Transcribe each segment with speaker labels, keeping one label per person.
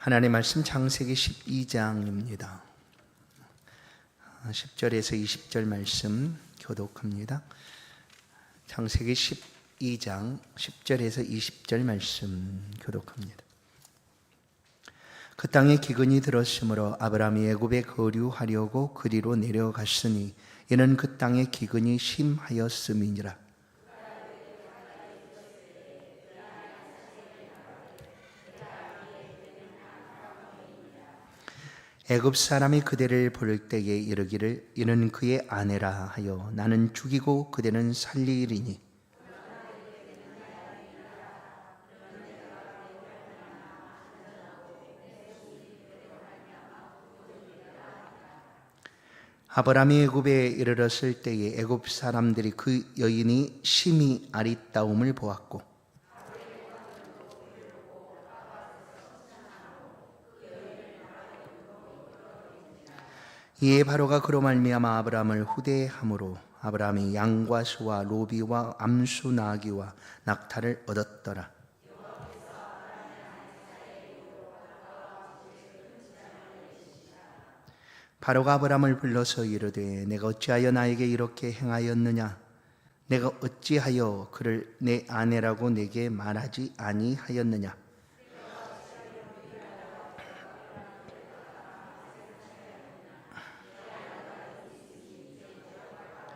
Speaker 1: 하나님의 말씀 창세기 12장입니다. 10절에서 20절 말씀 교독합니다. 창세기 12장 10절에서 20절 말씀 교독합니다. 그 땅에 기근이 들었으므로 아브라함이 애굽에 거류하려고 그리로 내려갔으니 이는 그 땅에 기근이 심하였음이니라. 애굽 사람이 그대를 볼 때에 이르기를 이는 그의 아내라 하여 나는 죽이고 그대는 살리리니 아브라함이 애굽에 이르렀을 때에 애굽 사람들이 그 여인이 심히 아리따움을 보았고 이에 바로가 그로 말미암아 아브라함을 후대함으로 아브라함이 양과 소와 로비와 암수 나귀와 낙타를 얻었더라. 바로가 아브라함을 불러서 이르되 내가 어찌하여 나에게 이렇게 행하였느냐? 내가 어찌하여 그를 내 아내라고 내게 말하지 아니하였느냐?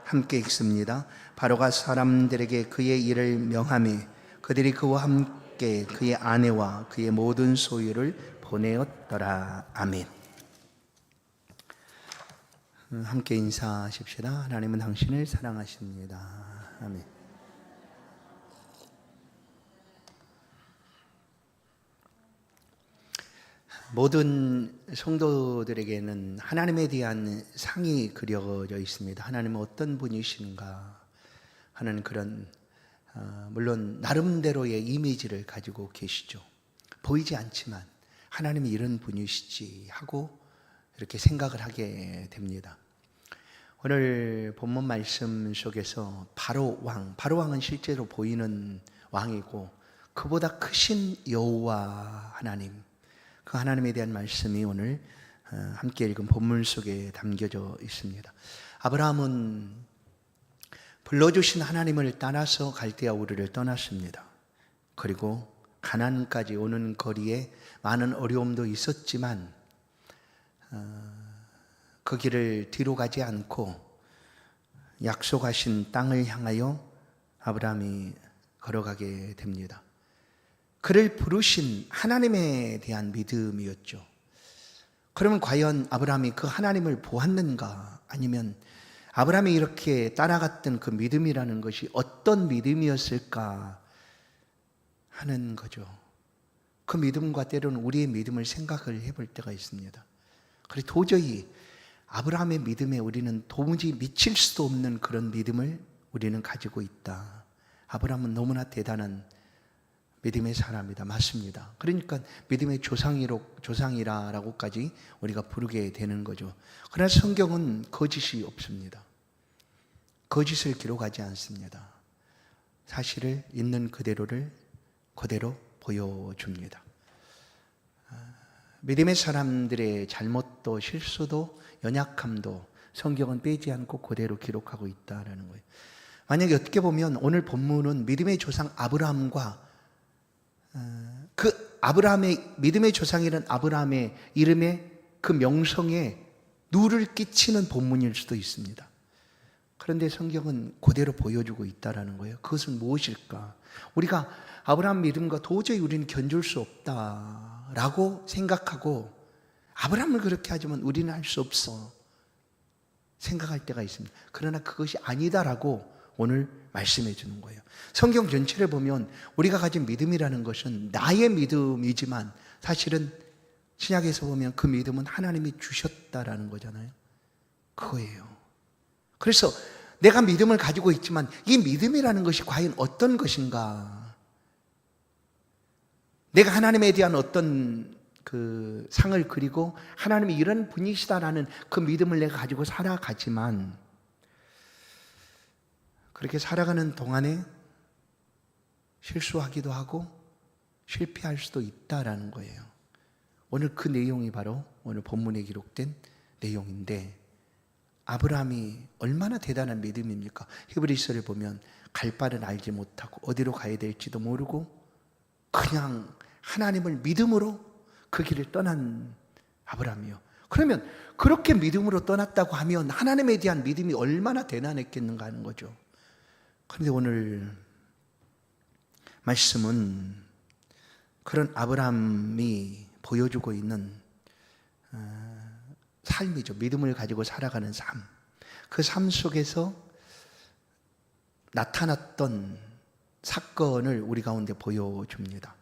Speaker 1: 함께 읽습니다. 바로가 사람들에게 그의 일을 명하매 그들이 그와 함께 그의 아내와 그의 모든 소유를 보내었더라. 아멘. 함께 인사하십시다. 하나님은 당신을 사랑하십니다. 아멘. 모든 성도들에게는 하나님에 대한 상이 그려져 있습니다. 하나님은 어떤 분이신가 하는 그런 물론 나름대로의 이미지를 가지고 계시죠. 보이지 않지만 하나님이 이런 분이시지 하고 이렇게 생각을 하게 됩니다. 오늘 본문 말씀 속에서 바로왕은 실제로 보이는 왕이고 그보다 크신 여호와 하나님, 그 하나님에 대한 말씀이 오늘 함께 읽은 본문 속에 담겨져 있습니다. 아브라함은 불러주신 하나님을 따라서 갈대아 우르를 떠났습니다. 그리고 가나안까지 오는 거리에 많은 어려움도 있었지만 그 길을 뒤로 가지 않고 약속하신 땅을 향하여 아브라함이 걸어가게 됩니다. 그를 부르신 하나님에 대한 믿음이었죠. 그러면 과연 아브라함이 그 하나님을 보았는가? 아니면 아브라함이 이렇게 따라갔던 그 믿음이라는 것이 어떤 믿음이었을까 하는 거죠. 그 믿음과 때로는 우리의 믿음을 생각을 해볼 때가 있습니다. 그래서 도저히 아브라함의 믿음에 우리는 도무지 미칠 수도 없는 그런 믿음을 우리는 가지고 있다. 아브라함은 너무나 대단한 믿음의 사람이다. 맞습니다. 그러니까 믿음의 조상이라고까지 우리가 부르게 되는 거죠. 그러나 성경은 거짓이 없습니다. 거짓을 기록하지 않습니다. 사실을 있는 그대로를 그대로 보여줍니다. 믿음의 사람들의 잘못도 실수도 연약함도 성경은 빼지 않고 그대로 기록하고 있다는 거예요. 만약에 어떻게 보면 오늘 본문은 믿음의 조상 아브라함과 그 아브라함의 믿음의 조상이라는 아브라함의 이름에 그 명성에 누를 끼치는 본문일 수도 있습니다. 그런데 성경은 그대로 보여주고 있다는 거예요. 그것은 무엇일까? 우리가 아브라함 믿음과 도저히 우리는 견줄 수 없다라고 생각하고 아브라함을 그렇게 하지만 우리는 할 수 없어 생각할 때가 있습니다. 그러나 그것이 아니다라고 오늘 말씀해 주는 거예요. 성경 전체를 보면 우리가 가진 믿음이라는 것은 나의 믿음이지만 사실은 신약에서 보면 그 믿음은 하나님이 주셨다라는 거잖아요. 그거예요. 그래서 내가 믿음을 가지고 있지만 이 믿음이라는 것이 과연 어떤 것인가? 내가 하나님에 대한 어떤 그 상을 그리고 하나님이 이런 분이시다라는 그 믿음을 내가 가지고 살아가지만 그렇게 살아가는 동안에 실수하기도 하고 실패할 수도 있다라는 거예요. 오늘 그 내용이 바로 오늘 본문에 기록된 내용인데, 아브라함이 얼마나 대단한 믿음입니까? 히브리서를 보면 갈 바를 알지 못하고 어디로 가야 될지도 모르고 그냥 하나님을 믿음으로 그 길을 떠난 아브라함이요. 그러면 그렇게 믿음으로 떠났다고 하면 하나님에 대한 믿음이 얼마나 대단했겠는가 하는 거죠. 그런데 오늘 말씀은 그런 아브라함이 보여주고 있는 삶이죠. 믿음을 가지고 살아가는 삶. 그 삶 속에서 나타났던 사건을 우리 가운데 보여줍니다.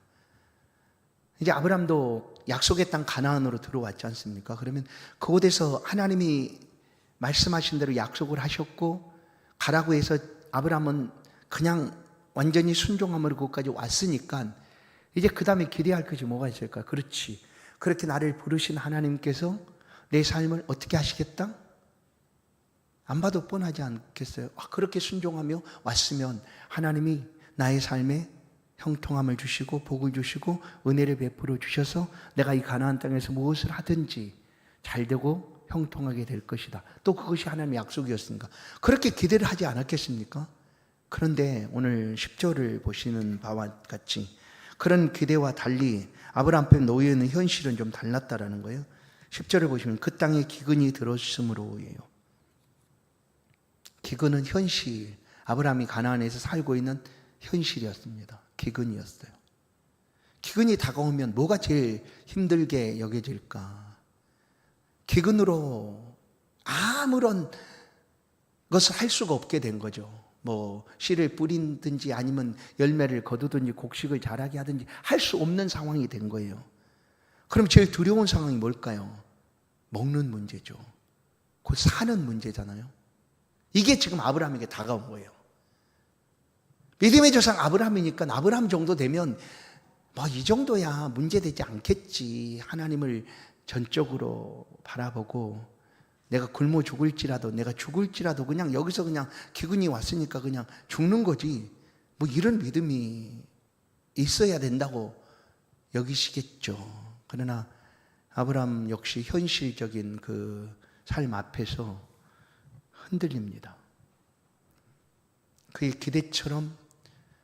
Speaker 1: 이제 아브라함도 약속의 땅 가나안으로 들어왔지 않습니까? 그러면 그곳에서 하나님이 말씀하신 대로 약속을 하셨고 가라고 해서 아브라함은 그냥 완전히 순종함으로 그것까지 왔으니까 이제 그 다음에 기대할 것이 뭐가 있을까? 그렇지. 그렇게 나를 부르신 하나님께서 내 삶을 어떻게 하시겠다? 안 봐도 뻔하지 않겠어요? 그렇게 순종하며 왔으면 하나님이 나의 삶에 형통함을 주시고 복을 주시고 은혜를 베풀어 주셔서 내가 이 가나안 땅에서 무엇을 하든지 잘 되고 형통하게 될 것이다. 또 그것이 하나님의 약속이었으니까 그렇게 기대를 하지 않았겠습니까? 그런데 오늘 10절을 보시는 바와 같이 그런 기대와 달리 아브라함 앞에 놓여 있는 현실은 좀 달랐다라는 거예요. 10절을 보시면 그 땅에 기근이 들었으므로예요. 기근은 현실, 아브라함이 가나안에서 살고 있는 현실이었습니다. 기근이었어요. 기근이 다가오면 뭐가 제일 힘들게 여겨질까? 기근으로 아무런 것을 할 수가 없게 된 거죠. 뭐 씨를 뿌리든지 아니면 열매를 거두든지 곡식을 자라게 하든지 할 수 없는 상황이 된 거예요. 그럼 제일 두려운 상황이 뭘까요? 먹는 문제죠. 곧 사는 문제잖아요. 이게 지금 아브라함에게 다가온 거예요. 믿음의 조상 아브라함이니까 아브라함 정도 되면 뭐 이 정도야 문제되지 않겠지. 하나님을 전적으로 바라보고 내가 굶어 죽을지라도 내가 죽을지라도 그냥 여기서 그냥 기근이 왔으니까 그냥 죽는 거지. 뭐 이런 믿음이 있어야 된다고 여기시겠죠. 그러나 아브라함 역시 현실적인 그 삶 앞에서 흔들립니다. 그의 기대처럼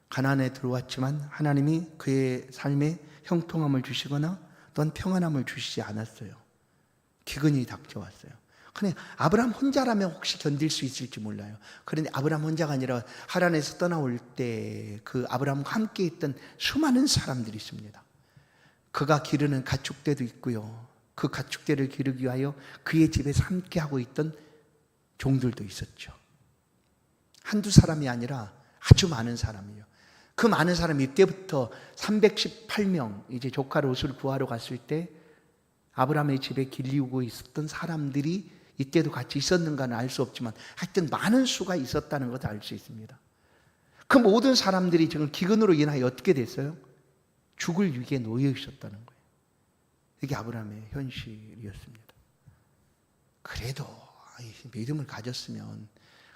Speaker 1: 가나안에 들어왔지만 하나님이 그의 삶에 형통함을 주시거나 또한 평안함을 주시지 않았어요. 기근이 닥쳐왔어요. 그런데 아브라함 혼자라면 혹시 견딜 수 있을지 몰라요. 그런데 아브라함 혼자가 아니라 하란에서 떠나올 때 그 아브라함과 함께 있던 수많은 사람들이 있습니다. 그가 기르는 가축대도 있고요. 그 가축대를 기르기 위하여 그의 집에서 함께 하고 있던 종들도 있었죠. 한두 사람이 아니라 아주 많은 사람이에요. 그 많은 사람이 이때부터 318명 이제 조카 롯을 구하러 갔을 때 아브라함의 집에 길리우고 있었던 사람들이 이때도 같이 있었는가는 알 수 없지만 하여튼 많은 수가 있었다는 것을 알 수 있습니다. 그 모든 사람들이 지금 기근으로 인하여 어떻게 됐어요? 죽을 위기에 놓여 있었다는 거예요. 이게 아브라함의 현실이었습니다. 그래도 믿음을 가졌으면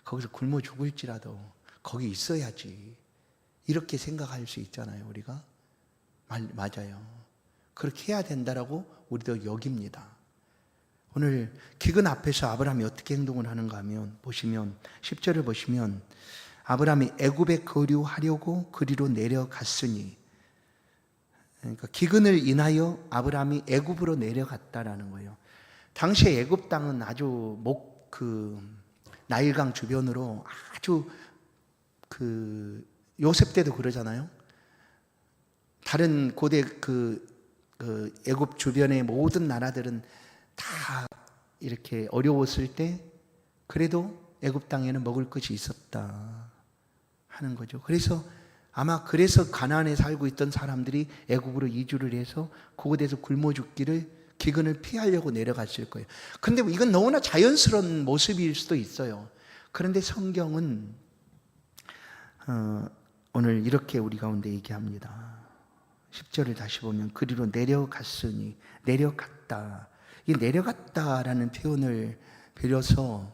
Speaker 1: 거기서 굶어 죽을지라도 거기 있어야지 이렇게 생각할 수 있잖아요. 우리가 맞아요. 그렇게 해야 된다라고 우리도 여깁니다. 오늘 기근 앞에서 아브라함이 어떻게 행동을 하는가 하면 보시면 10절을 보시면 아브라함이 애굽에 거류하려고 그리로 내려갔으니, 그러니까 기근을 인하여 아브라함이 애굽으로 내려갔다라는 거예요. 당시에 애굽 땅은 아주 나일강 주변으로 아주 요셉 때도 그러잖아요. 다른 고대 애굽 주변의 모든 나라들은 다 이렇게 어려웠을 때 그래도 애굽 땅에는 먹을 것이 있었다 하는 거죠. 그래서 가나안에 살고 있던 사람들이 애굽으로 이주를 해서 그곳에서 굶어 죽기를 기근을 피하려고 내려갔을 거예요. 그런데 이건 너무나 자연스러운 모습일 수도 있어요. 그런데 성경은 오늘 이렇게 우리 가운데 얘기합니다. 10절을 다시 보면 그리로 내려갔으니, 내려갔다. 이 내려갔다라는 표현을 빌려서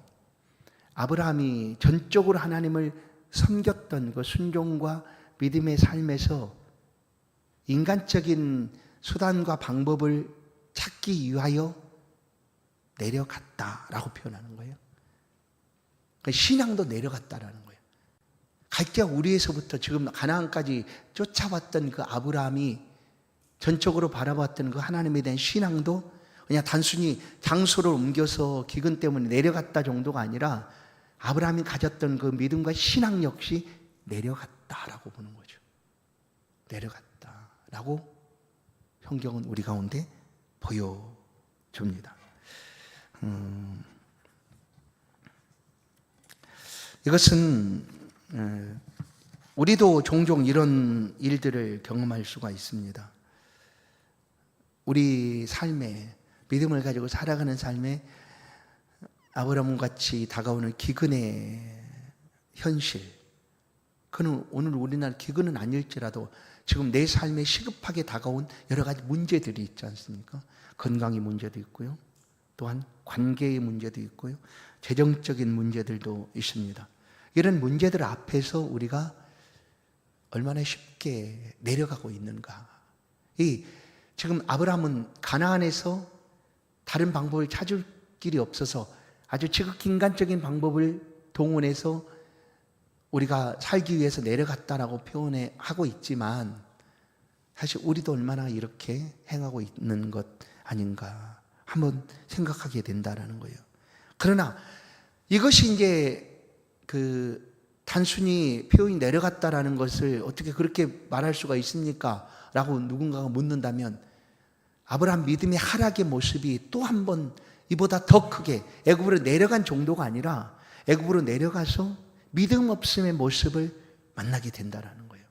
Speaker 1: 아브라함이 전적으로 하나님을 섬겼던 그 순종과 믿음의 삶에서 인간적인 수단과 방법을 찾기 위하여 내려갔다라고 표현하는 거예요. 그러니까 신앙도 내려갔다라는 거예요. 갈대아 우리에서부터 지금 가나안까지 쫓아왔던 그 아브라함이 전적으로 바라봤던 그 하나님에 대한 신앙도 그냥 단순히 장소를 옮겨서 기근 때문에 내려갔다 정도가 아니라 아브라함이 가졌던 그 믿음과 신앙 역시 내려갔다라고 보는 거죠. 내려갔다라고 성경은 우리 가운데 보여줍니다. 이것은 우리도 종종 이런 일들을 경험할 수가 있습니다. 우리 삶에 믿음을 가지고 살아가는 삶에 아브라함 같이 다가오는 기근의 현실, 그는 오늘 우리나라 기근은 아닐지라도 지금 내 삶에 시급하게 다가온 여러 가지 문제들이 있지 않습니까? 건강의 문제도 있고요, 또한 관계의 문제도 있고요, 재정적인 문제들도 있습니다. 이런 문제들 앞에서 우리가 얼마나 쉽게 내려가고 있는가. 지금 아브라함은 가나안에서 다른 방법을 찾을 길이 없어서 아주 지극히 인간적인 방법을 동원해서 우리가 살기 위해서 내려갔다라고 표현하고 있지만 사실 우리도 얼마나 이렇게 행하고 있는 것 아닌가 한번 생각하게 된다라는 거예요. 그러나 이것이 이제 단순히 표현이 내려갔다라는 것을 어떻게 그렇게 말할 수가 있습니까? 라고 누군가가 묻는다면 아브라함 믿음의 하락의 모습이 또 한 번 이보다 더 크게 애굽으로 내려간 정도가 아니라 애굽으로 내려가서 믿음 없음의 모습을 만나게 된다라는 거예요.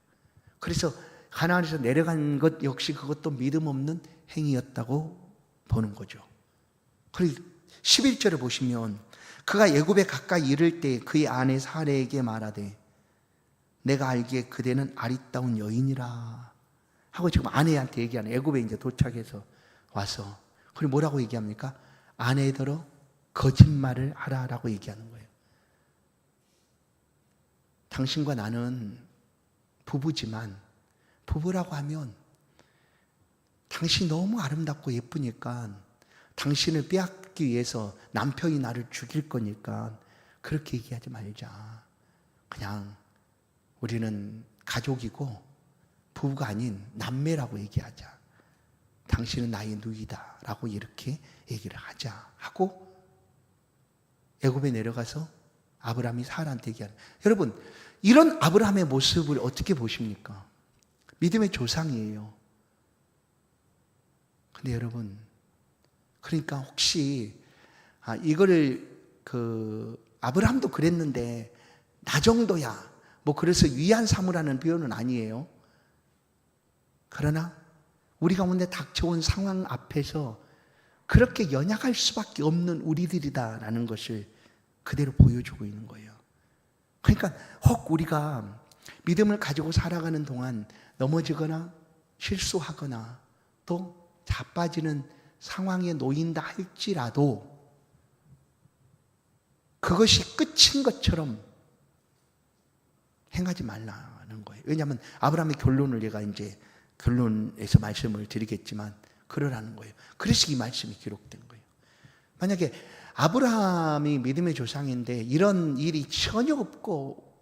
Speaker 1: 그래서 가나안에서 내려간 것 역시 그것도 믿음 없는 행위였다고 보는 거죠. 그리고 11절을 보시면 그가 애굽에 가까이 이를 때 그의 아내 사레에게 말하되 내가 알기에 그대는 아리따운 여인이라 하고 지금 아내한테 얘기하는, 애굽에 이제 도착해서 와서 그리고 뭐라고 얘기합니까? 아내더러 거짓말을 하라라고 얘기하는 거예요. 당신과 나는 부부지만 부부라고 하면 당신이 너무 아름답고 예쁘니까 당신을 빼앗기 위해서 남편이 나를 죽일 거니까 그렇게 얘기하지 말자. 그냥 우리는 가족이고 부부가 아닌 남매라고 얘기하자. 당신은 나의 누이다 라고 이렇게 얘기를 하자 하고 애굽에 내려가서 아브라함이 사라한테 얘기하는. 여러분, 이런 아브라함의 모습을 어떻게 보십니까? 믿음의 조상이에요. 근데 여러분, 그러니까 혹시 이거를 아브라함도 그랬는데 나 정도야 뭐 그래서 위안 삼으라는 표현은 아니에요. 그러나 우리 가운데 닥쳐온 상황 앞에서 그렇게 연약할 수밖에 없는 우리들이다라는 것을 그대로 보여주고 있는 거예요. 그러니까 혹 우리가 믿음을 가지고 살아가는 동안 넘어지거나 실수하거나 또 자빠지는 상황에 놓인다 할지라도 그것이 끝인 것처럼 행하지 말라는 거예요. 왜냐하면 아브라함의 결론을 제가 이제 결론에서 말씀을 드리겠지만 그러라는 거예요. 그래서 이 말씀이 기록된 거예요. 만약에 아브라함이 믿음의 조상인데 이런 일이 전혀 없고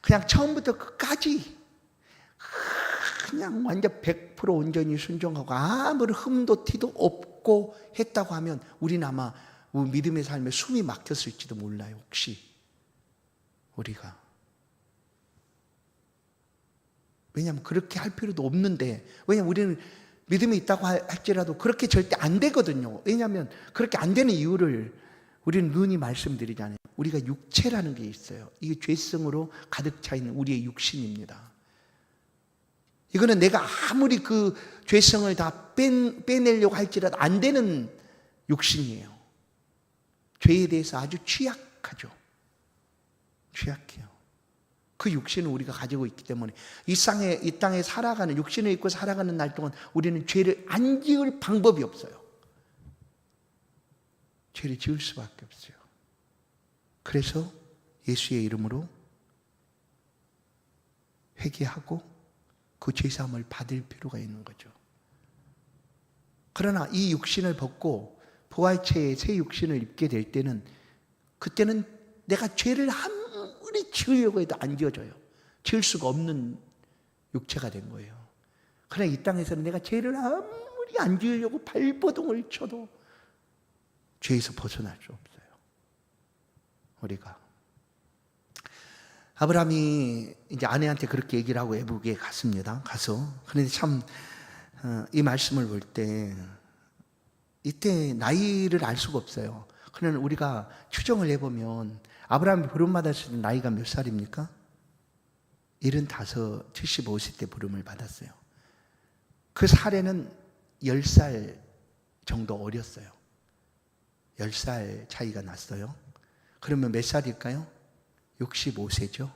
Speaker 1: 그냥 처음부터 끝까지 그냥 완전 100% 온전히 순종하고 아무런 흠도 티도 없고 했다고 하면 우리는 아마 믿음의 삶에 숨이 막혔을지도 몰라요. 혹시 우리가. 왜냐하면 그렇게 할 필요도 없는데, 왜냐하면 우리는 믿음이 있다고 할지라도 그렇게 절대 안 되거든요. 왜냐하면 그렇게 안 되는 이유를 우리는 눈이 말씀드리잖아요. 우리가 육체라는 게 있어요. 이게 죄성으로 가득 차 있는 우리의 육신입니다. 이거는 내가 아무리 그 죄성을 다 빼내려고 할지라도 안 되는 육신이에요. 죄에 대해서 아주 취약하죠. 취약해요. 그 육신을 우리가 가지고 있기 때문에 이 땅에 살아가는, 육신을 입고 살아가는 날 동안 우리는 죄를 안 지을 방법이 없어요. 죄를 지을 수밖에 없어요. 그래서 예수의 이름으로 회개하고 그 죄사함을 받을 필요가 있는 거죠. 그러나 이 육신을 벗고 부활체의 새 육신을 입게 될 때는, 그때는 내가 죄를 아무리 지으려고 해도 안 지어져요. 지을 수가 없는 육체가 된 거예요. 그러나 이 땅에서는 내가 죄를 아무리 안 지으려고 발버둥을 쳐도 죄에서 벗어날 수 없어요. 우리가 아브라함이 이제 아내한테 그렇게 얘기를 하고 애국에 갔습니다. 가서. 그런데 참 이 말씀을 볼 때 이때 나이를 알 수가 없어요. 그러나 우리가 추정을 해보면 아브라함이 부름 받았을 때 나이가 몇 살입니까? 75, 75세 때 부름을 받았어요. 그 사례는 10살 정도 어렸어요. 10살 차이가 났어요. 그러면 몇 살일까요? 65세죠.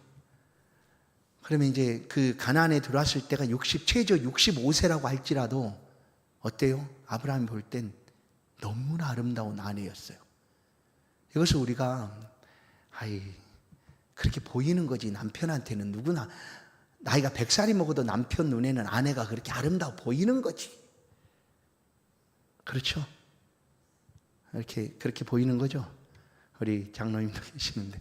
Speaker 1: 그러면 이제 그 가나안에 들어왔을 때가 최저 65세라고 할지라도 어때요? 아브라함이 볼 땐 너무나 아름다운 아내였어요. 이것을 우리가 그렇게 보이는 거지. 남편한테는 누구나 나이가 100살이 먹어도 남편 눈에는 아내가 그렇게 아름다워 보이는 거지. 그렇죠? 그렇게 보이는 거죠. 우리 장로님도 계시는데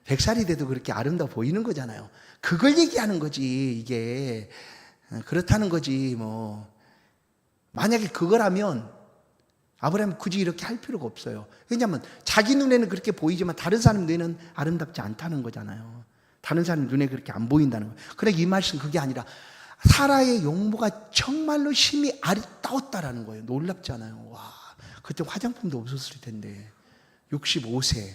Speaker 1: 100살이 돼도 그렇게 아름다워 보이는 거잖아요. 그걸 얘기하는 거지. 이게 그렇다는 거지. 뭐 만약에 그거라면 아브라함이 굳이 이렇게 할 필요가 없어요. 왜냐하면 자기 눈에는 그렇게 보이지만 다른 사람 눈에는 아름답지 않다는 거잖아요. 다른 사람 눈에 그렇게 안 보인다는 거예요. 그래, 이 말씀 그게 아니라 사라의 용모가 정말로 심히 아름다웠다라는 거예요. 놀랍잖아요. 와, 그때 화장품도 없었을 텐데 65세,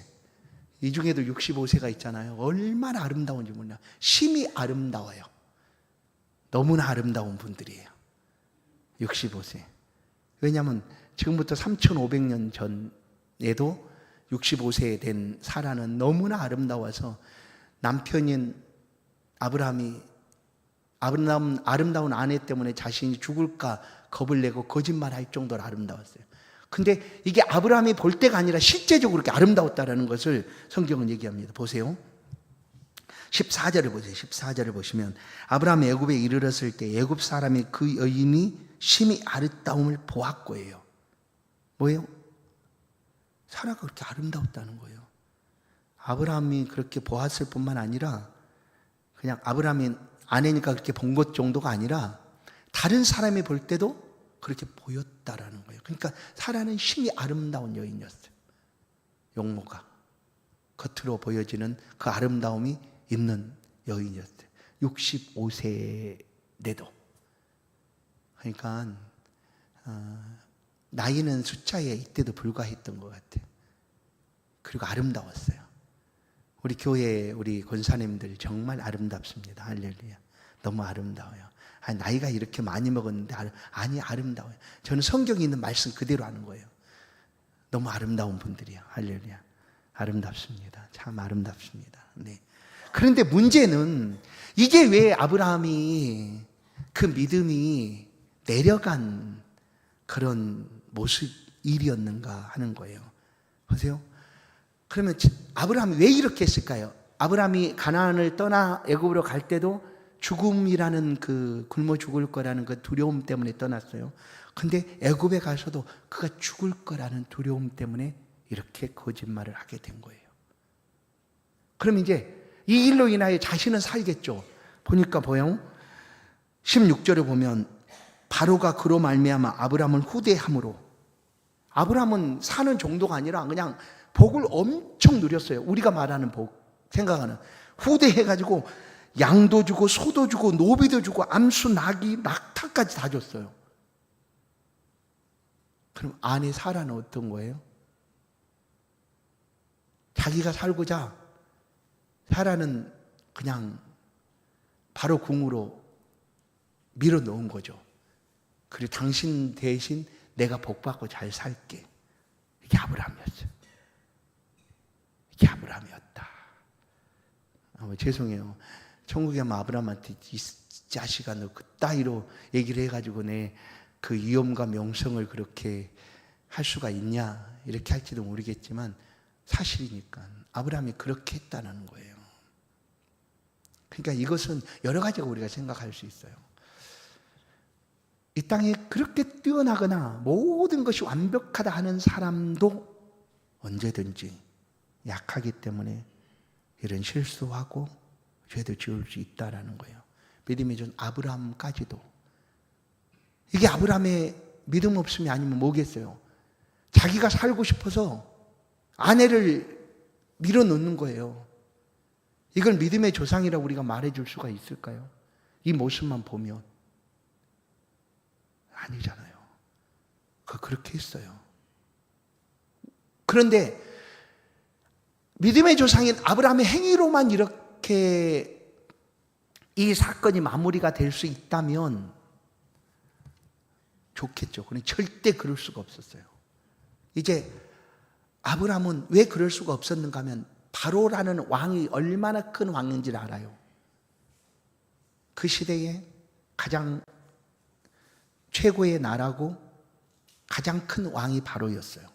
Speaker 1: 이 중에도 65세가 있잖아요. 얼마나 아름다운지 몰라. 심히 아름다워요. 너무나 아름다운 분들이에요. 65세. 왜냐하면 지금부터 3,500년 전에도 65세 된 사라는 너무나 아름다워서 남편인 아브라함이 아름다운 아내 때문에 자신이 죽을까 겁을 내고 거짓말할 정도로 아름다웠어요. 근데 이게 아브라함이 볼 때가 아니라 실제적으로 그렇게 아름다웠다는 것을 성경은 얘기합니다. 보세요. 14절을 보세요. 14절을 보시면 아브라함이 애굽에 이르렀을 때 애굽 사람이 그 여인이 심히 아름다움을 보았고예요. 뭐예요? 사라가 그렇게 아름다웠다는 거예요. 아브라함이 그렇게 보았을 뿐만 아니라 그냥 아브라함이 아내니까 그렇게 본 것 정도가 아니라 다른 사람이 볼 때도 그렇게 보였다라는 거예요. 그러니까 사라는 심히 아름다운 여인이었어요. 용모가 겉으로 보여지는 그 아름다움이 있는 여인이었어요. 65세인데도. 그러니까 나이는 숫자에 이때도 불과했던 것 같아요. 그리고 아름다웠어요. 우리 교회 우리 권사님들 정말 아름답습니다. 할렐루야. 너무 아름다워요. 나이가 이렇게 많이 먹었는데 아름다워요. 저는 성경에 있는 말씀 그대로 하는 거예요. 너무 아름다운 분들이에요. 할렐루야. 아름답습니다. 참 아름답습니다. 네. 그런데 문제는 이게 왜 아브라함이 그 믿음이 내려간 그런 일이었는가 하는 거예요. 보세요. 그러면 아브라함이 왜 이렇게 했을까요? 아브라함이 가나안을 떠나 애굽으로 갈 때도 죽음이라는 그 굶어 죽을 거라는 그 두려움 때문에 떠났어요. 근데 애굽에 가서도 그가 죽을 거라는 두려움 때문에 이렇게 거짓말을 하게 된 거예요. 그럼 이제 이 일로 인하여 자신은 살겠죠. 보니까 보여 16절에 보면 바로가 그로 말미암아 아브라함을 후대함으로, 아브라함은 사는 정도가 아니라 그냥 복을 엄청 누렸어요. 우리가 말하는 복, 생각하는 후대해가지고 양도 주고 소도 주고 노비도 주고 암수, 나귀, 낙타까지 다 줬어요. 그럼 아내 사라는 어떤 거예요? 자기가 살고자 사라는 그냥 바로 궁으로 밀어 넣은 거죠. 그리고 당신 대신 내가 복받고 잘 살게. 이게 아브라함이었어요. 이게 아브라함이었다. 죄송해요. 천국에 가면 아브라함한테 이 자식아 너 그 따위로 얘기를 해가지고 내 그 위엄과 명성을 그렇게 할 수가 있냐 이렇게 할지도 모르겠지만 사실이니까 아브라함이 그렇게 했다는 거예요. 그러니까 이것은 여러 가지가 우리가 생각할 수 있어요. 이 땅에 그렇게 뛰어나거나 모든 것이 완벽하다 하는 사람도 언제든지 약하기 때문에 이런 실수하고 죄도 지을 수 있다라는 거예요. 믿음의 전 아브라함까지도. 이게 아브라함의 믿음 없음이 아니면 뭐겠어요? 자기가 살고 싶어서 아내를 밀어넣는 거예요. 이걸 믿음의 조상이라고 우리가 말해줄 수가 있을까요? 이 모습만 보면 아니잖아요. 그렇게 했어요. 그런데 믿음의 조상인 아브라함의 행위로만 이렇게 이 사건이 마무리가 될 수 있다면 좋겠죠. 그런데 절대 그럴 수가 없었어요. 이제 아브라함은 왜 그럴 수가 없었는가 하면 바로라는 왕이 얼마나 큰 왕인지를 알아요. 그 시대에 가장 최고의 나라고 가장 큰 왕이 바로였어요.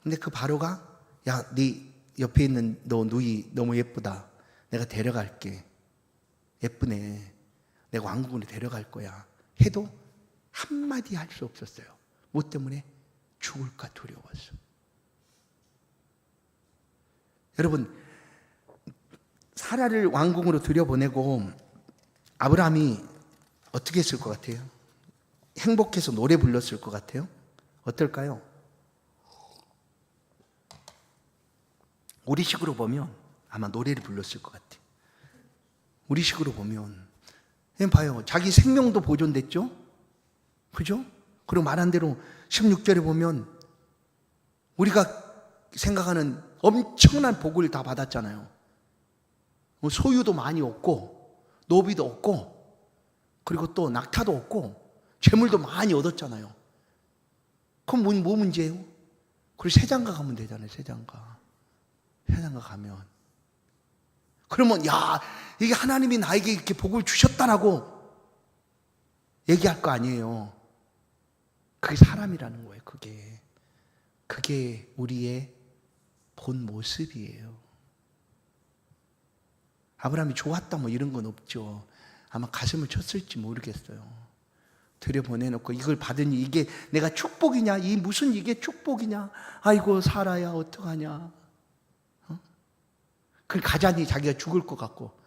Speaker 1: 근데 그 바로가 야, 네 옆에 있는 너 누이 너무 예쁘다. 내가 데려갈게. 예쁘네. 내가 왕궁으로 데려갈 거야. 해도 한마디 할 수 없었어요. 뭐 때문에? 죽을까 두려워서. 여러분, 사라를 왕궁으로 들여보내고 아브라함이 어떻게 했을 것 같아요? 행복해서 노래 불렀을 것 같아요? 어떨까요? 우리식으로 보면 아마 노래를 불렀을 것 같아요. 우리식으로 보면 봐요. 자기 생명도 보존됐죠? 그죠? 그리고 말한 대로 16절에 보면 우리가 생각하는 엄청난 복을 다 받았잖아요. 소유도 많이 얻고 노비도 얻고 그리고 또 낙타도 얻고 재물도 많이 얻었잖아요. 그럼 뭐 문제예요? 그리고 세장가 가면 되잖아요. 세장가 가면 그러면 야 이게 하나님이 나에게 이렇게 복을 주셨다라고 얘기할 거 아니에요. 그게 사람이라는 거예요. 그게 우리의 본 모습이에요. 아브라함이 좋았다 뭐 이런 건 없죠. 아마 가슴을 쳤을지 모르겠어요. 들여보내놓고 이걸 받으니 이게 내가 축복이냐? 이 무슨 이게 축복이냐? 아이고 살아야 어떡하냐? 그걸 가자니 자기가 죽을 것 같고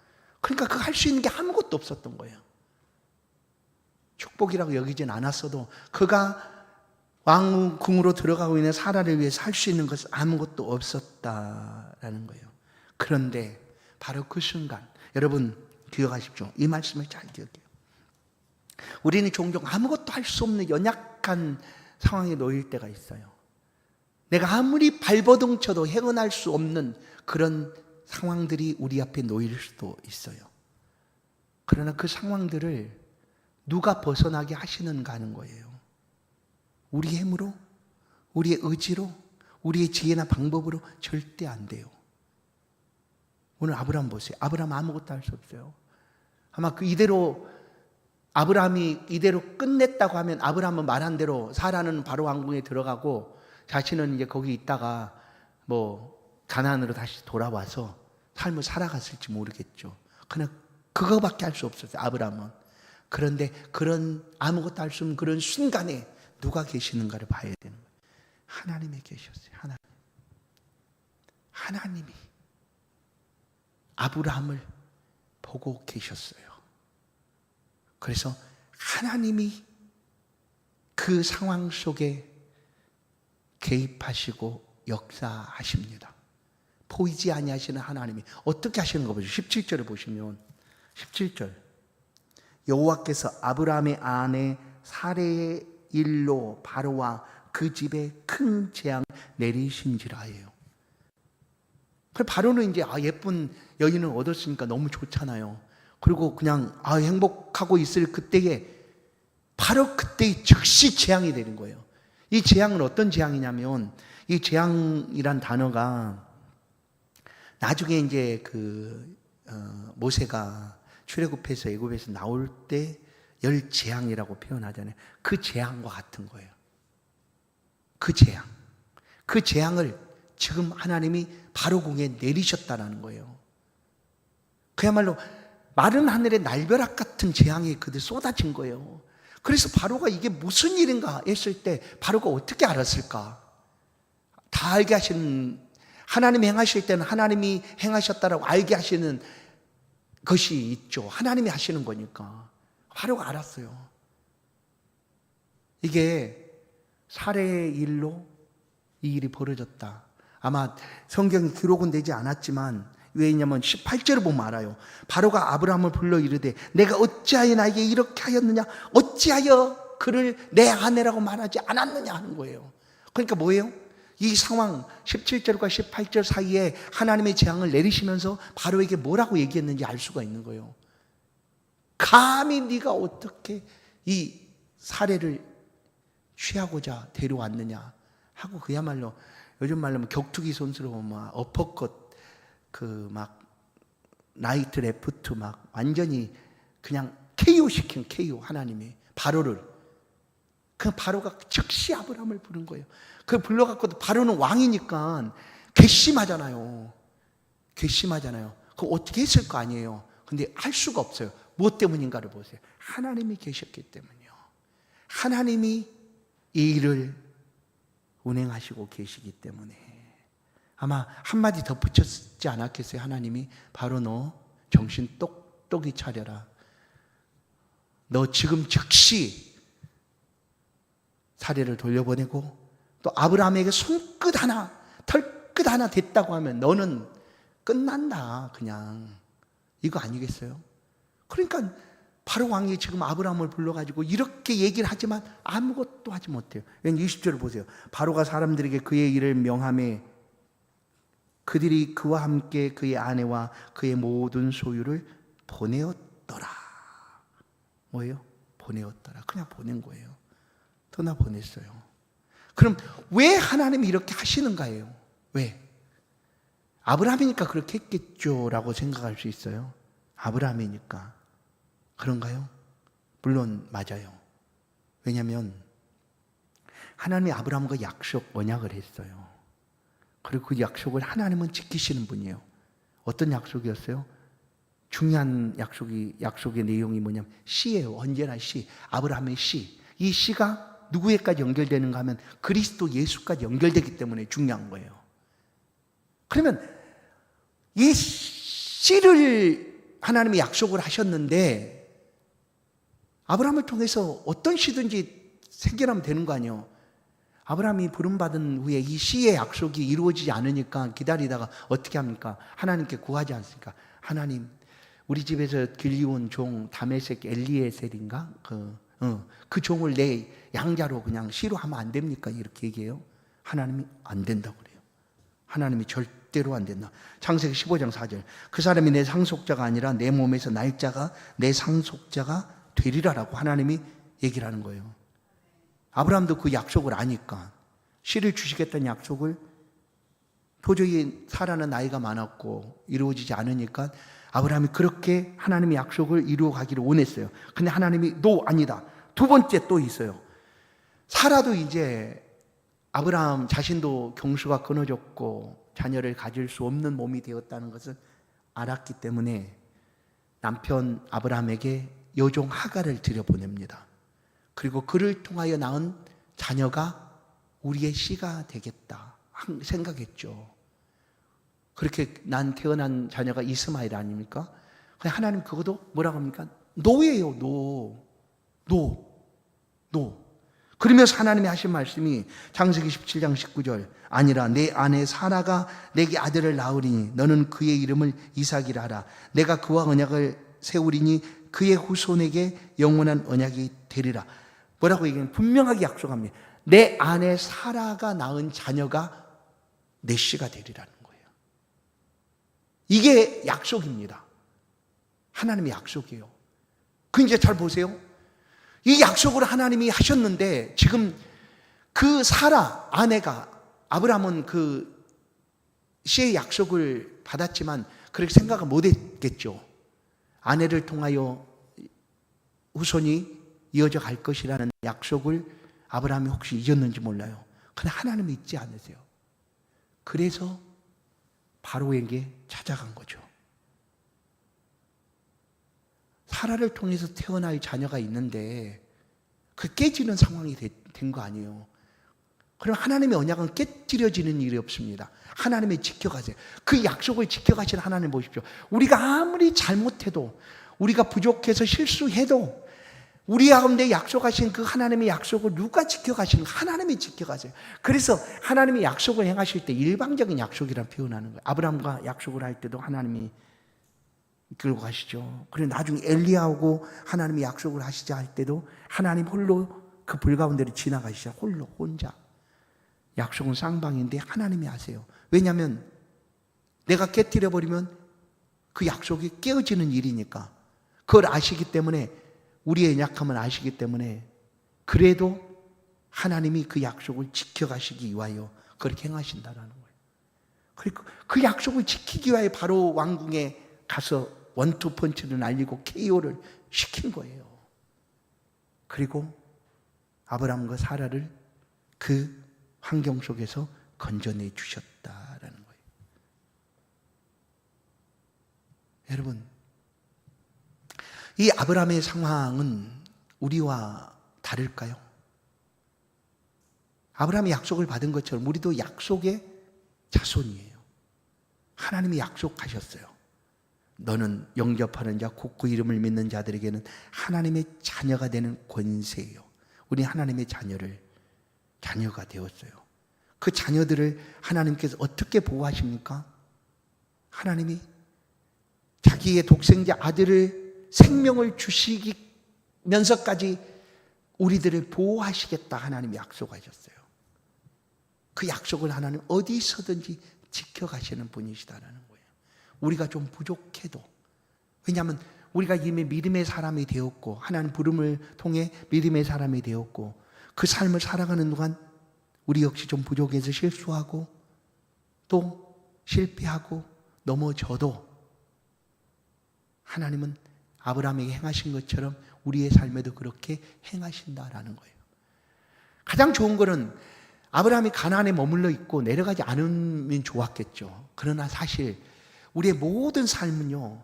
Speaker 1: 그러니까 그 할 수 있는 게 아무것도 없었던 거예요. 축복이라고 여기진 않았어도 그가 왕궁으로 들어가고 있는 사라를 위해서 할 수 있는 것은 아무것도 없었다라는 거예요. 그런데 바로 그 순간 여러분 기억하십시오. 이 말씀을 잘 기억해요. 우리는 종종 아무것도 할 수 없는 연약한 상황에 놓일 때가 있어요. 내가 아무리 발버둥 쳐도 헤어날 수 없는 그런 상황들이 우리 앞에 놓일 수도 있어요. 그러나 그 상황들을 누가 벗어나게 하시는가 하는 거예요. 우리의 힘으로, 우리의 의지로, 우리의 지혜나 방법으로 절대 안 돼요. 오늘 아브라함 보세요. 아브라함 아무것도 할 수 없어요. 아마 이대로 아브라함이 이대로 끝냈다고 하면 아브라함은 말한 대로 사라는 바로 왕궁에 들어가고 자신은 이제 거기 있다가 뭐 가나안으로 다시 돌아와서 삶을 살아갔을지 모르겠죠. 그냥 그거밖에 할 수 없었어요. 아브라함은. 그런데 그런 아무것도 할 수 없는 그런 순간에 누가 계시는가를 봐야 되는 거예요. 하나님이 계셨어요. 하나님이 아브라함을 보고 계셨어요. 그래서 하나님이 그 상황 속에 개입하시고 역사하십니다. 보이지 아니하시는 하나님이 어떻게 하시는 거 보죠. 17절을 보시면 17절 여호와께서 아브라함의 아내 사레의 일로 바로와 그 집에 큰 재앙 내리신지라예요. 바로는 이제 예쁜 여인을 얻었으니까 너무 좋잖아요. 그리고 그냥 행복하고 있을 그때에 바로 그때에 즉시 재앙이 되는 거예요. 이 재앙은 어떤 재앙이냐면 이 재앙이란 단어가 나중에 이제 모세가 출애굽해서 애굽에서 나올 때 열 재앙이라고 표현하잖아요. 그 재앙과 같은 거예요. 그 재앙을 지금 하나님이 바로 궁에 내리셨다는 거예요. 그야말로 마른 하늘에 날벼락 같은 재앙이 그들 쏟아진 거예요. 그래서 바로가 이게 무슨 일인가 했을 때 바로가 어떻게 알았을까? 다 알게 하시는, 하나님이 행하실 때는 하나님이 행하셨다라고 알게 하시는 것이 있죠. 하나님이 하시는 거니까 바로가 알았어요. 이게 살해의 일로 이 일이 벌어졌다. 아마 성경에 기록은 되지 않았지만 왜냐하면 18절을 보면 알아요. 바로가 아브라함을 불러 이르되 내가 어찌하여 나에게 이렇게 하였느냐, 어찌하여 그를 내 아내라고 말하지 않았느냐 하는 거예요. 그러니까 뭐예요? 이 상황 17절과 18절 사이에 하나님의 재앙을 내리시면서 바로에게 뭐라고 얘기했는지 알 수가 있는 거예요. 감히 네가 어떻게 이 사례를 취하고자 데려왔느냐 하고, 그야말로 요즘 말로 격투기 선수로 막 어퍼컷 막 나이트 레프트 막 완전히 그냥 KO 시킨 KO, 하나님이 바로를. 그 바로가 즉시 아브라함을 부른 거예요. 그 불러갖고도 바로는 왕이니까 괘씸하잖아요. 괘씸하잖아요. 그거 어떻게 했을 거 아니에요. 근데 할 수가 없어요. 무엇 때문인가를 보세요. 하나님이 계셨기 때문이요. 하나님이 이 일을 운행하시고 계시기 때문에. 아마 한마디 덧붙였지 않았겠어요? 하나님이 바로 너 정신 똑똑히 차려라. 너 지금 즉시 사례를 돌려보내고, 또 아브라함에게 손끝 하나, 털끝 하나 됐다고 하면 너는 끝난다. 그냥 이거 아니겠어요? 그러니까 바로 왕이 지금 아브라함을 불러가지고 이렇게 얘기를 하지만 아무것도 하지 못해요. 왜냐하면 20절을 보세요. 바로가 사람들에게 그의 일을 명하매 그들이 그와 함께 그의 아내와 그의 모든 소유를 보내었더라. 뭐예요? 보내었더라. 그냥 보낸 거예요. 떠나 보냈어요. 그럼 왜 하나님이 이렇게 하시는가예요? 왜? 아브라함이니까 그렇게 했겠죠 라고 생각할 수 있어요. 아브라함이니까 그런가요? 물론 맞아요. 왜냐하면 하나님이 아브라함과 약속, 언약을 했어요. 그리고 그 약속을 하나님은 지키시는 분이에요. 어떤 약속이었어요? 중요한 약속의 내용이 뭐냐면 씨예요. 언제나 씨. 아브라함의 씨. 이 씨가 누구에까지 연결되는가 하면 그리스도 예수까지 연결되기 때문에 중요한 거예요. 그러면 이 씨를 하나님이 약속을 하셨는데 아브라함을 통해서 어떤 씨든지 생겨나면 되는 거 아니에요. 아브라함이 부름받은 후에 이 씨의 약속이 이루어지지 않으니까 기다리다가 어떻게 합니까? 하나님께 구하지 않습니까? 하나님, 우리 집에서 길리온 종 다메섹 엘리에셀인가? 그 종을 내 양자로 그냥 씨로 하면 안 됩니까? 이렇게 얘기해요. 하나님이 안 된다고 그래요. 하나님이 절대로 안 된다. 창세기 15장 4절. 그 사람이 내 상속자가 아니라 내 몸에서 날 자가 내 상속자가 되리라라고 하나님이 얘기를 하는 거예요. 아브라함도 그 약속을 아니까, 씨를 주시겠다는 약속을 도저히 사라는 나이가 많았고 이루어지지 않으니까 아브라함이 그렇게 하나님의 약속을 이루어 가기를 원했어요. 근데 하나님이 아니다. 두 번째 또 있어요. 사라도 이제 아브라함 자신도 경수가 끊어졌고 자녀를 가질 수 없는 몸이 되었다는 것을 알았기 때문에 남편 아브라함에게 여종 하갈을 들여보냅니다. 그리고 그를 통하여 낳은 자녀가 우리의 씨가 되겠다 생각했죠. 그렇게 태어난 자녀가 이스마엘 아닙니까? 근데 하나님 그것도 뭐라고 합니까? 노예요. 노. 그러면서 하나님이 하신 말씀이 창세기 17장 19절. 아니라 내 아내 사라가 내게 아들을 낳으리니 너는 그의 이름을 이삭이라 하라. 내가 그와 언약을 세우리니 그의 후손에게 영원한 언약이 되리라. 뭐라고 얘기하면 분명하게 약속합니다. 내 아내 사라가 낳은 자녀가 내 씨가 되리라는 거예요. 이게 약속입니다. 하나님의 약속이에요. 그 이제 잘 보세요. 이 약속을 하나님이 하셨는데 지금 그 사라 아내가, 아브라함은 그 씨의 약속을 받았지만 그렇게 생각을 못했겠죠. 아내를 통하여 후손이 이어져 갈 것이라는 약속을 아브라함이 혹시 잊었는지 몰라요. 근데 하나님은 잊지 않으세요. 그래서 바로에게 찾아간 거죠. 사라를 통해서 태어날 자녀가 있는데 그 깨지는 상황이 된 거 아니에요. 그럼 하나님의 언약은 깨뜨려지는 일이 없습니다. 하나님이 지켜가세요. 그 약속을 지켜가시는 하나님 보십시오. 우리가 아무리 잘못해도, 우리가 부족해서 실수해도 우리 가운데 약속하신 그 하나님의 약속을 누가 지켜가시는가? 하나님이 지켜가세요. 그래서 하나님이 약속을 행하실 때 일방적인 약속이라는 표현하는 거예요. 아브라함과 약속을 할 때도 하나님이 이끌고 가시죠. 그리고 나중에 엘리야하고 하나님이 약속을 하시자 할 때도 하나님 홀로 그 불 가운데를 지나가시죠. 홀로 혼자. 약속은 쌍방인데 하나님이 하세요. 왜냐하면 내가 깨뜨려버리면 그 약속이 깨어지는 일이니까. 그걸 아시기 때문에, 우리의 약함을 아시기 때문에, 그래도 하나님이 그 약속을 지켜가시기 위하여 그렇게 행하신다라는 거예요. 그리고 그 약속을 지키기 위하여 바로 왕궁에 가서 원투펀치를 날리고 KO를 시킨 거예요. 그리고 아브라함과 사라를 그 환경 속에서 건져내 주셨다라는 거예요. 여러분, 이 아브라함의 상황은 우리와 다를까요? 아브라함이 약속을 받은 것처럼 우리도 약속의 자손이에요. 하나님이 약속하셨어요. 너는 영접하는 자, 곧 그 이름을 믿는 자들에게는 하나님의 자녀가 되는 권세예요. 우리 하나님의 자녀가 되었어요. 그 자녀들을 하나님께서 어떻게 보호하십니까? 하나님이 자기의 독생자 아들을 생명을 주시면서까지 우리들을 보호하시겠다 하나님이 약속하셨어요. 그 약속을 하나님 어디서든지 지켜가시는 분이시다라는 거예요. 우리가 좀 부족해도, 왜냐하면 우리가 이미 믿음의 사람이 되었고 하나님 부름을 통해 믿음의 사람이 되었고 그 삶을 살아가는 동안 우리 역시 좀 부족해서 실수하고 또 실패하고 넘어져도 하나님은 아브라함에게 행하신 것처럼 우리의 삶에도 그렇게 행하신다라는 거예요. 가장 좋은 거는 아브라함이 가나안에 머물러 있고 내려가지 않으면 좋았겠죠. 그러나 사실 우리의 모든 삶은요,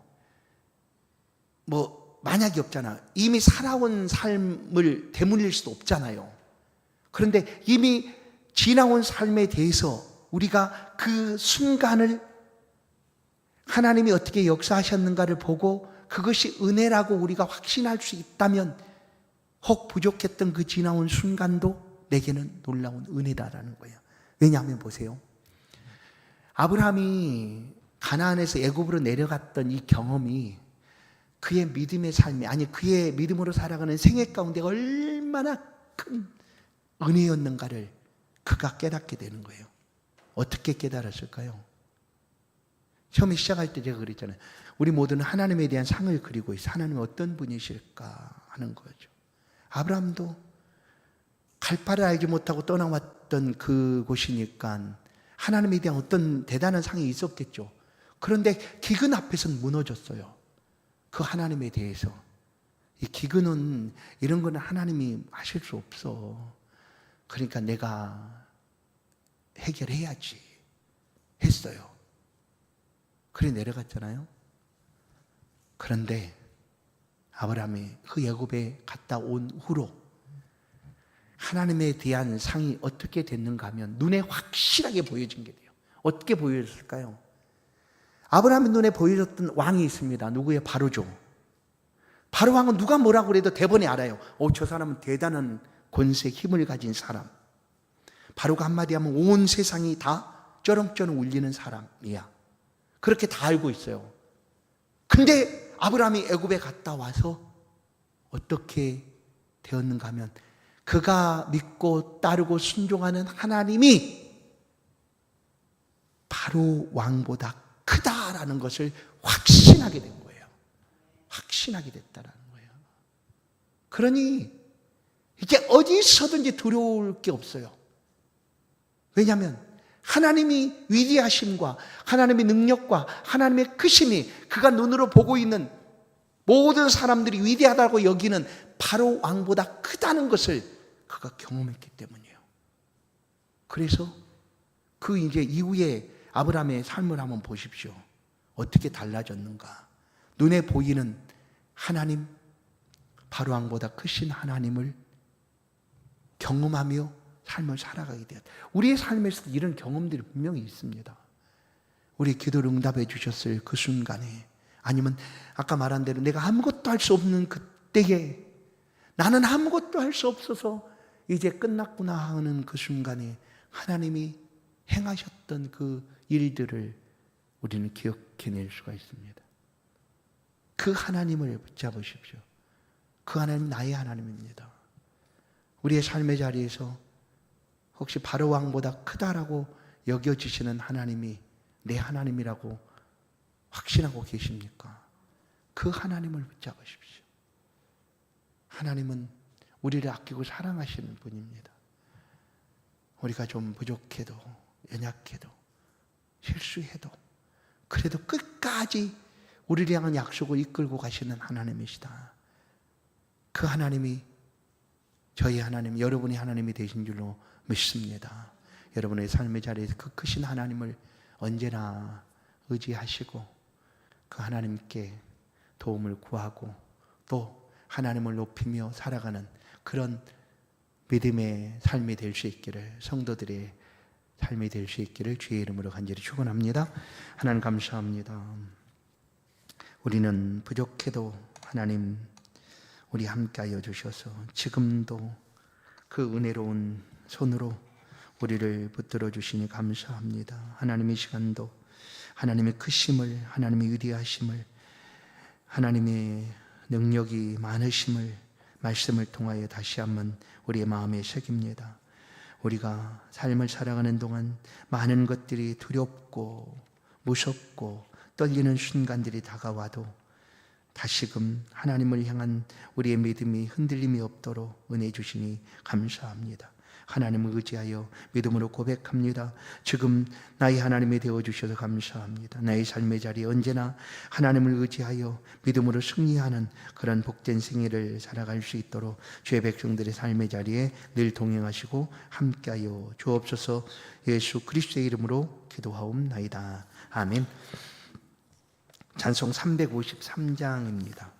Speaker 1: 만약이 없잖아. 이미 살아온 삶을 되물릴 수도 없잖아요. 그런데 이미 지나온 삶에 대해서 우리가 그 순간을 하나님이 어떻게 역사하셨는가를 보고 그것이 은혜라고 우리가 확신할 수 있다면 혹 부족했던 그 지나온 순간도 내게는 놀라운 은혜다라는 거예요. 왜냐하면 보세요. 아브라함이 가나안에서 애굽으로 내려갔던 이 경험이 그의 믿음의 삶이, 아니 그의 믿음으로 살아가는 생애 가운데 얼마나 큰 은혜였는가를 그가 깨닫게 되는 거예요. 어떻게 깨달았을까요? 처음에 시작할 때 제가 그랬잖아요. 우리 모두는 하나님에 대한 상을 그리고 있어요. 하나님은 어떤 분이실까 하는 거죠. 아브라함도 갈 바를 알지 못하고 떠나왔던 그곳이니까 하나님에 대한 어떤 대단한 상이 있었겠죠. 그런데 기근 앞에서는 무너졌어요. 그 하나님에 대해서. 이 기근은, 이런 거는 하나님이 하실 수 없어. 그러니까 내가 해결해야지 했어요. 그래 내려갔잖아요. 그런데 아브라함이 그 애굽에 갔다 온 후로 하나님에 대한 상이 어떻게 됐는가 하면 눈에 확실하게 보여진 게 돼요. 어떻게 보여졌을까요? 아브라함의 눈에 보여졌던 왕이 있습니다. 누구예요? 바로죠. 바로 왕은 누가 뭐라고 그래도 대번에 알아요. 저 사람은 대단한 권세, 힘을 가진 사람. 바로가 한마디 하면 온 세상이 다 쩌렁쩌렁 울리는 사람이야. 그렇게 다 알고 있어요. 근데 아브라함이 애굽에 갔다 와서 어떻게 되었는가 하면 그가 믿고 따르고 순종하는 하나님이 바로 왕보다 크다라는 것을 확신하게 된 거예요. 확신하게 됐다라는 거예요. 그러니 이게 어디서든지 두려울 게 없어요. 왜냐하면 하나님이 위대하심과 하나님의 능력과 하나님의 크심이 그가 눈으로 보고 있는 모든 사람들이 위대하다고 여기는 바로 왕보다 크다는 것을 그가 경험했기 때문이에요. 그래서 그 이제 이후에 아브라함의 삶을 한번 보십시오. 어떻게 달라졌는가. 눈에 보이는 하나님, 바로왕보다 크신 하나님을 경험하며 삶을 살아가게 되었다. 우리의 삶에서도 이런 경험들이 분명히 있습니다. 우리 기도를 응답해 주셨을 그 순간에, 아니면 아까 말한 대로 내가 아무것도 할 수 없는 그때에, 나는 아무것도 할 수 없어서 이제 끝났구나 하는 그 순간에 하나님이 행하셨던 그 일들을 우리는 기억해낼 수가 있습니다. 그 하나님을 붙잡으십시오. 그 하나님 나의 하나님입니다. 우리의 삶의 자리에서 혹시 바로왕보다 크다라고 여겨지시는 하나님이 내 하나님이라고 확신하고 계십니까? 그 하나님을 붙잡으십시오. 하나님은 우리를 아끼고 사랑하시는 분입니다. 우리가 좀 부족해도, 연약해도, 실수해도 그래도 끝까지 우리를 향한 약속을 이끌고 가시는 하나님이시다. 그 하나님이 저희 하나님, 여러분의 하나님이 되신 줄로 믿습니다. 여러분의 삶의 자리에서 그 크신 하나님을 언제나 의지하시고 그 하나님께 도움을 구하고 또 하나님을 높이며 살아가는 그런 믿음의 삶이 될 수 있기를, 성도들의 삶이 될 수 있기를 주의 이름으로 간절히 축원합니다. 하나님 감사합니다. 우리는 부족해도 하나님 우리 함께하여 주셔서 지금도 그 은혜로운 손으로 우리를 붙들어 주시니 감사합니다. 하나님의 시간도 하나님의 크심을, 하나님의 위대하심을, 하나님의 능력이 많으심을 말씀을 통하여 다시 한번 우리의 마음에 새깁니다. 우리가 삶을 살아가는 동안 많은 것들이 두렵고 무섭고 떨리는 순간들이 다가와도 다시금 하나님을 향한 우리의 믿음이 흔들림이 없도록 은혜 주시니 감사합니다. 하나님을 의지하여 믿음으로 고백합니다. 지금 나의 하나님이 되어주셔서 감사합니다. 나의 삶의 자리에 언제나 하나님을 의지하여 믿음으로 승리하는 그런 복된 생애를 살아갈 수 있도록 주의 백성들의 삶의 자리에 늘 동행하시고 함께하여 주옵소서. 예수 그리스도의 이름으로 기도하옵나이다. 아멘. 찬송 353장입니다.